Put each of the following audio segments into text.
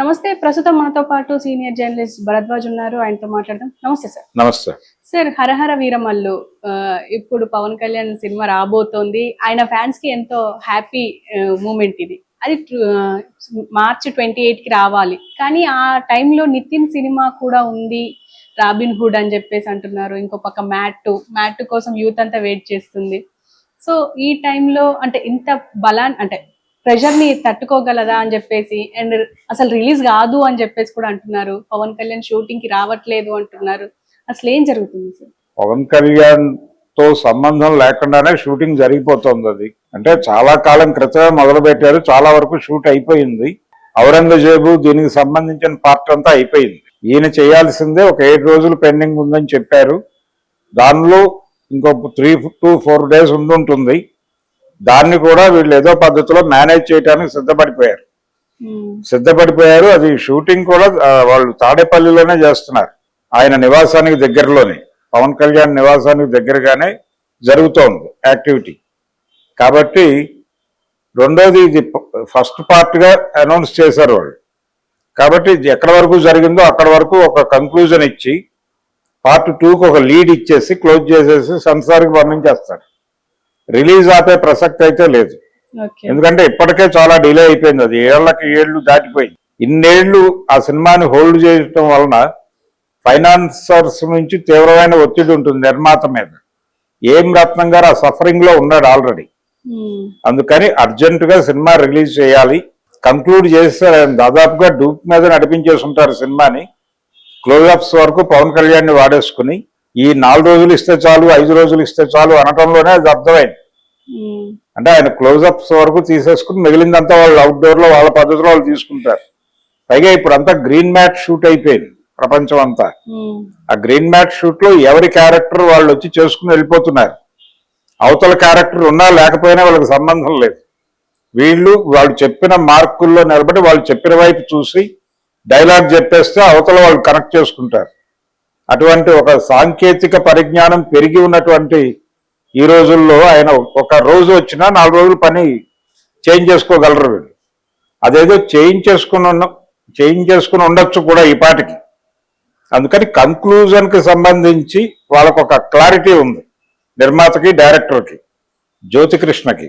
నమస్తే. ప్రస్తుతం మనతో పాటు సీనియర్ జర్నలిస్ట్ భరద్వాజ్ ఉన్నారు. ఆయనతో మాట్లాడదాం. నమస్తే సార్. నమస్తే సార్, 'హరహర వీరమల్లు' ఇప్పుడు పవన్ కళ్యాణ్ సినిమా రాబోతోంది. ఆయన ఫ్యాన్స్ కి ఎంతో హ్యాపీ మూమెంట్ ఇది. అది మార్చి 28కి రావాలి. కానీ ఆ టైంలో నితిన్ సినిమా కూడా ఉంది, 'రాబిన్ హుడ్' అని చెప్పేసి అంటున్నారు. ఇంకో పక్క మ్యాట్ కోసం యూత్ అంతా వెయిట్ చేస్తుంది. సో ఈ టైంలో అంటే ఇంత అంటే ప్రెషర్ ని తట్టుకోగలదా అని చెప్పేసి, అండ్ అసలు రిలీజ్ కాదు అని చెప్పేసి కూడా అంటున్నారు. పవన్ కళ్యాణ్ షూటింగ్ కి రావట్లేదు అంటున్నారు. అసలు ఏం జరుగుతుంది సార్? పవన్ కళ్యాణ్ తో సంబంధం లేకుండానే షూటింగ్ జరిగిపోతుంది. అది అంటే చాలా కాలం క్రితమే మొదలు పెట్టారు. చాలా వరకు షూట్ అయిపోయింది. ఔరంగజేబు దీనికి సంబంధించిన పార్ట్ అంతా అయిపోయింది. ఈయన చేయాల్సిందే ఒక 7 రోజులు పెండింగ్ ఉందని చెప్పారు. దానిలో ఇంకో 3 to 4 days ఉండుంటుంది. దాన్ని కూడా వీళ్ళు ఏదో పద్ధతిలో మేనేజ్ చేయడానికి సిద్ధపడిపోయారు. అది షూటింగ్ కూడా వాళ్ళు తాడేపల్లిలోనే చేస్తున్నారు. ఆయన నివాసానికి దగ్గరలోనే, పవన్ కళ్యాణ్ నివాసానికి దగ్గరగానే జరుగుతోంది యాక్టివిటీ. కాబట్టి రెండోది ఇది ఫస్ట్ పార్ట్గా అనౌన్స్ చేశారు వాళ్ళు. కాబట్టి ఎక్కడి వరకు జరిగిందో అక్కడ వరకు ఒక కంక్లూజన్ ఇచ్చి పార్ట్ 2కి ఒక లీడ్ ఇచ్చేసి క్లోజ్ చేసేసి సెన్సార్కి పంపించేస్తారు. రిలీజ్ ఆపే ప్రసక్తి అయితే లేదు. ఎందుకంటే ఇప్పటికే చాలా డిలే అయిపోయింది. అది 7 దాటిపోయింది. ఇన్నేళ్లు ఆ సినిమాని హోల్డ్ చేయడం వలన ఫైనాన్సర్స్ నుంచి తీవ్రమైన ఒత్తిడి ఉంటుంది నిర్మాత మీద. ఏం రత్నం గారు ఆ సఫరింగ్ లో ఉన్నాడు ఆల్రెడీ. అందుకని అర్జెంట్ గా సినిమా రిలీజ్ చేయాలి. కంక్లూడ్ చేస్తారు. ఆయన దాదాపుగా డూప్ మీద నడిపించేసి ఉంటారు సినిమాని. క్లోజప్స్ వరకు పవన్ కళ్యాణ్ ని వాడేసుకుని ఈ 4 రోజులు ఇస్తే చాలు, 5 రోజులు ఇస్తే చాలు అనటంలోనే అది అర్థమైంది. అంటే ఆయన క్లోజప్స్ వరకు తీసేసుకుని మిగిలిందంతా వాళ్ళు అవుట్డోర్ లో వాళ్ళ పద్ధతిలో వాళ్ళు తీసుకుంటారు. పైగా ఇప్పుడు అంతా గ్రీన్ మ్యాట్ షూట్ అయిపోయింది ప్రపంచం అంతా. ఆ గ్రీన్ మ్యాట్ షూట్ లో ఎవరి క్యారెక్టర్ వాళ్ళు వచ్చి చేసుకుని వెళ్ళిపోతున్నారు. అవతల క్యారెక్టర్ ఉన్నా లేకపోయినా వాళ్ళకి సంబంధం లేదు. వాళ్ళు చెప్పిన మార్కుల్లో నిలబడి వాళ్ళు చెప్పిన వైపు చూసి డైలాగ్ చెప్పేస్తే అవతల వాళ్ళు కనెక్ట్ చేసుకుంటారు. అటువంటి ఒక సాంకేతిక పరిజ్ఞానం పెరిగి ఉన్నటువంటి ఈ రోజుల్లో ఆయన ఒక రోజు వచ్చినా 4 రోజులు పని చేంజ్ చేసుకోగలరు వీళ్ళు. అదేదో చేంజ్ చేసుకుని ఉండొచ్చు కూడా ఈ పాటికి. అందుకని కంక్లూజన్కి సంబంధించి వాళ్ళకు ఒక క్లారిటీ ఉంది నిర్మాతకి, డైరెక్టర్కి, జ్యోతికృష్ణకి.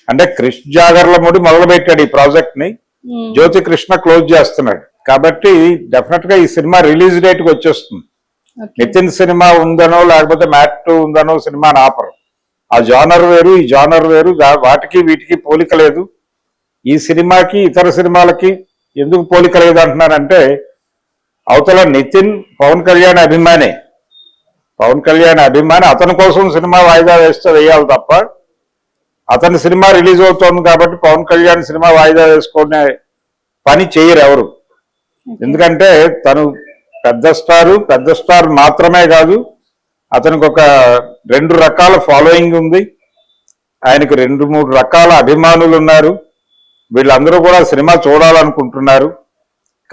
అంటే కృష్ణ జాగర్లముడి మొదలుపెట్టాడు ఈ ప్రాజెక్ట్ని, జ్యోతికృష్ణ క్లోజ్ చేస్తున్నాడు. కాబట్టి డెఫినెట్గా ఈ సినిమా రిలీజ్ డేట్కి వచ్చేస్తుంది. నితిన్ సినిమా ఉందనో లేకపోతే మ్యాట్ ఉందనో సినిమాని ఆపరు. ఆ జానర్ వేరు, ఈ జానర్ వేరు. వాటికి వీటికి పోలిక లేదు. ఈ సినిమాకి ఇతర సినిమాలకి ఎందుకు పోలిక లేదు అంటున్నారంటే, అవతల నితిన్ పవన్ కళ్యాణ్ అభిమాని, అతని కోసం సినిమా వాయిదా వేస్తే వేయాలి తప్ప, అతని సినిమా రిలీజ్ అవుతోంది కాబట్టి పవన్ కళ్యాణ్ సినిమా వాయిదా వేసుకునే పని చేయరు ఎవరు. ఎందుకంటే తను పెద్ద స్టార్ మాత్రమే కాదు, అతనికి ఒక 2 రకాల ఫాలోయింగ్ ఉంది. ఆయనకి 2-3 రకాల అభిమానులు ఉన్నారు. వీళ్ళందరూ కూడా సినిమా చూడాలనుకుంటున్నారు.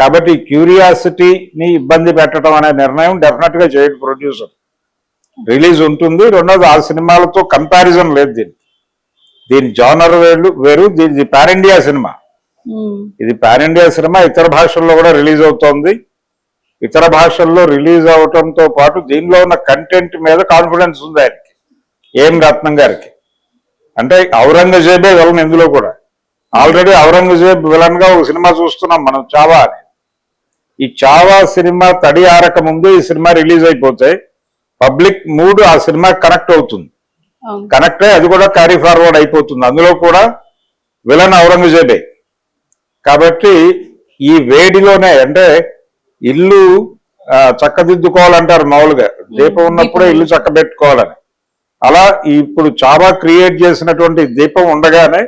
కాబట్టి క్యూరియాసిటీని ఇబ్బంది పెట్టడం అనే నిర్ణయం డెఫినెట్ గా చేయడు ప్రొడ్యూసర్. రిలీజ్ ఉంటుంది. రెండోది ఆ సినిమాలతో కంపారిజన్ లేదు దీని జానర్ వేరు. దీని పాన్ ఇండియా సినిమా. ఇది పాన్ ఇండియా సినిమా. ఇతర భాషల్లో కూడా రిలీజ్ అవుతోంది. ఇతర భాషల్లో రిలీజ్ అవటంతో పాటు దీనిలో ఉన్న కంటెంట్ మీద కాన్ఫిడెన్స్ ఉంది ఆయనకి, ఏం రత్నం గారికి. అంటే ఔరంగజేబే విలన్ ఇందులో కూడా. ఆల్రెడీ ఔరంగజేబ్ విలన్ గా ఒక సినిమా చూస్తున్నాం మనం, చావా అని. ఈ చావా సినిమా తడి ఆరక ముందు ఈ సినిమా రిలీజ్ అయిపోతే పబ్లిక్ మూడ్ ఆ సినిమా కనెక్ట్ అవుతుంది. కనెక్ట్ అయ్యి అది కూడా క్యారీ ఫార్వర్డ్ అయిపోతుంది. అందులో కూడా విలన్ ఔరంగజేబే. కాబట్టి ఈ వేడిలోనే, అంటే ఇల్లు చక్కదిద్దుకోవాలంటారు మామూలుగా, దీపం ఉన్నప్పుడే ఇల్లు చక్కబెట్టుకోవాలని. అలా ఇప్పుడు చావా క్రియేట్ చేసినటువంటి దీపం ఉండగానే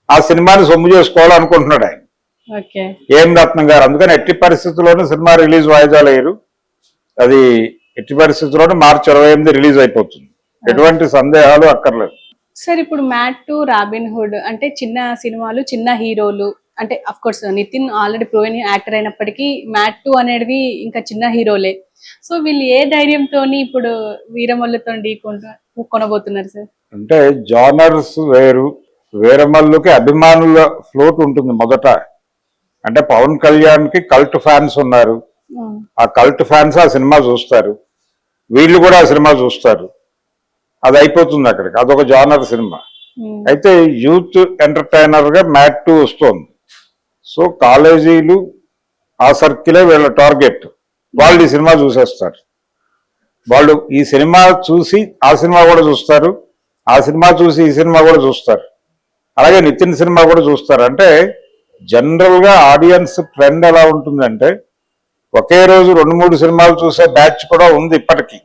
ఆ సినిమాని సొమ్ము చేసుకోవాలనుకుంటున్నాడు ఆయన, ఏం రత్నం గారు. అందుకని ఎట్టి పరిస్థితుల్లోనూ సినిమా రిలీజ్ వాయిదా లేరు. అది ఎట్టి పరిస్థితుల్లోనూ మార్చి 28 రిలీజ్ అయిపోతుంది. ఎటువంటి సందేహాలు అక్కర్లేదు. సార్, ఇప్పుడు మ్యాట్, రాబిన్ హుడ్ అంటే చిన్న సినిమాలు, చిన్న హీరోలు. అంటే of course Nitin already proven actor అయినప్పటికీ మ్యాట్ అనేది ఇంకా చిన్న హీరోలే. సో వీళ్ళు ఏ ధైర్యంతో ఇప్పుడు వీరమల్లుతో కొనబోతున్నారు సార్? అంటే జానర్స్ వేరు. వీరమల్లుకి అభిమానుల ఫ్లోట్ ఉంటుంది మొదట. అంటే పవన్ కళ్యాణ్ కి కల్ట్ ఫ్యాన్స్ ఉన్నారు. ఆ కల్ట్ ఫ్యాన్స్ ఆ సినిమా చూస్తారు, వీళ్ళు కూడా ఆ సినిమా చూస్తారు, అది అయిపోతుంది అక్కడికి. అదొక జానర్ సినిమా. అయితే యూత్ ఎంటర్టైనర్ గా మ్యాట్ 2 వస్తుంది. సో కాలేజీలు ఆ సర్కిలే వీళ్ళ టార్గెట్. వాళ్ళు ఈ సినిమా చూసేస్తారు. వాళ్ళు ఈ సినిమా చూసి ఆ సినిమా కూడా చూస్తారు, ఆ సినిమా చూసి ఈ సినిమా కూడా చూస్తారు, అలాగే నితిన్ సినిమా కూడా చూస్తారు. అంటే జనరల్ గా ఆడియన్స్ ట్రెండ్ ఎలా ఉంటుందంటే ఒకే రోజు 2-3 సినిమాలు చూసే బ్యాచ్ కూడా ఉంది ఇప్పటికీ.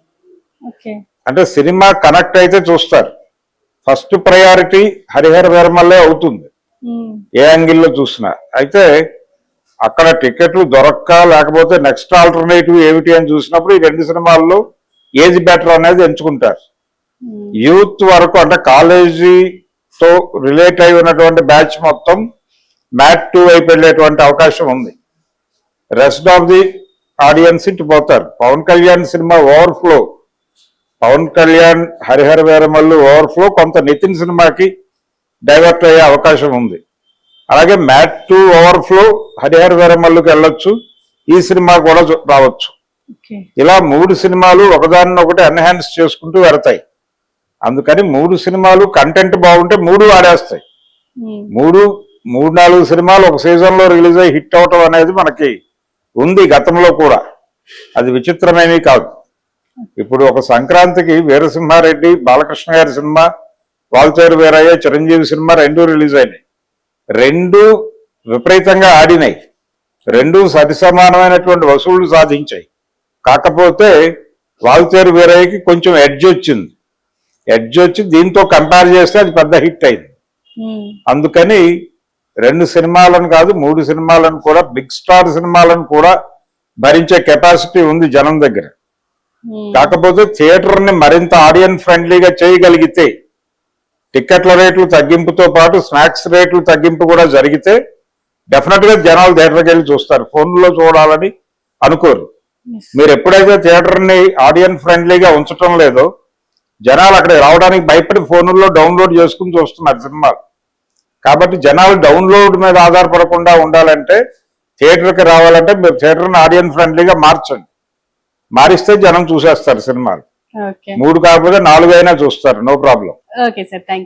అంటే సినిమా కనెక్ట్ అయితే చూస్తారు. ఫస్ట్ ప్రయారిటీ హరిహర వీరమల్లే అవుతుంది ఏ యాంగిల్లో చూసినా. అయితే అక్కడ టికెట్లు దొరక్క లేకపోతే నెక్స్ట్ ఆల్టర్నేటివ్ ఏమిటి అని చూసినప్పుడు ఈ 2 సినిమాల్లో ఏది బెటర్ అనేది ఎంచుకుంటారు. యూత్ వరకు అంటే కాలేజీతో రిలేట్ అయి ఉన్నటువంటి బ్యాచ్ మొత్తం మ్యాట్ 2 వైపు వెళ్ళేటువంటి అవకాశం ఉంది. రెస్ట్ ఆఫ్ ది ఆడియన్స్ ఇటు పోతారు. Pawan Kalyan cinema overflow, Pawan Kalyan Harihara Veeramallu overflow కొంత నితిన్ సినిమాకి డైవర్ట్ అయ్యే అవకాశం ఉంది. అలాగే మ్యాట్ 2 ఓవర్ఫ్లో హరిహర వీరమల్లుకి వెళ్ళొచ్చు, ఈ సినిమా కూడా రావచ్చు. ఇలా 3 సినిమాలు ఒకదానినొకటి ఎన్హాన్స్ చేసుకుంటూ వెళతాయి. అందుకని 3 సినిమాలు కంటెంట్ బాగుంటే 3 ఆడేస్తాయి. 3-4 సినిమాలు ఒక సీజన్ లో రిలీజ్ అయ్యి హిట్ అవటం అనేది మనకి ఉంది గతంలో కూడా. అది విచిత్రమేమీ కాదు. ఇప్పుడు ఒక సంక్రాంతికి వీరసింహారెడ్డి బాలకృష్ణ గారి cinema, Waltair Veerayya Chiranjeevi cinema 2 release అయినాయి. 2 విపరీతంగా ఆడినాయి, 2 సరిసమానమైనటువంటి వసూళ్లు సాధించాయి. కాకపోతే వాల్తేరు వీరయ్యకి కొంచెం ఎడ్జ్ వచ్చి దీంతో కంపేర్ చేస్తే అది పెద్ద హిట్ అయింది. అందుకని 2 సినిమాలను కాదు 3 సినిమాలను కూడా, బిగ్ స్టార్ సినిమాలను కూడా భరించే కెపాసిటీ ఉంది జనం దగ్గర. కాకపోతే థియేటర్ ని మరింత ఆడియన్స్ ఫ్రెండ్లీగా చేయగలిగితే, టికెట్ల రేట్లు తగ్గింపుతో పాటు స్నాక్స్ రేట్లు తగ్గింపు కూడా జరిగితే డెఫినెట్ గా జనాలు థియేటర్కి వెళ్ళి చూస్తారు, ఫోన్లో చూడాలని అనుకోరు. మీరు ఎప్పుడైతే థియేటర్ ని ఆడియన్స్ ఫ్రెండ్లీగా ఉంచటం లేదో జనాలు అక్కడికి రావడానికి భయపడి ఫోన్లో డౌన్లోడ్ చేసుకుని చూస్తున్నారు సినిమాలు. కాబట్టి జనాలు డౌన్లోడ్ మీద ఆధారపడకుండా ఉండాలంటే, థియేటర్కి రావాలంటే మీరు థియేటర్ని ఆడియన్స్ ఫ్రెండ్లీగా మార్చండి. మారిస్తే జనం చూసేస్తారు సినిమాలు. 3 కాకపోతే 4 అయినా చూస్తారు, no problem. Okay sir, thank you.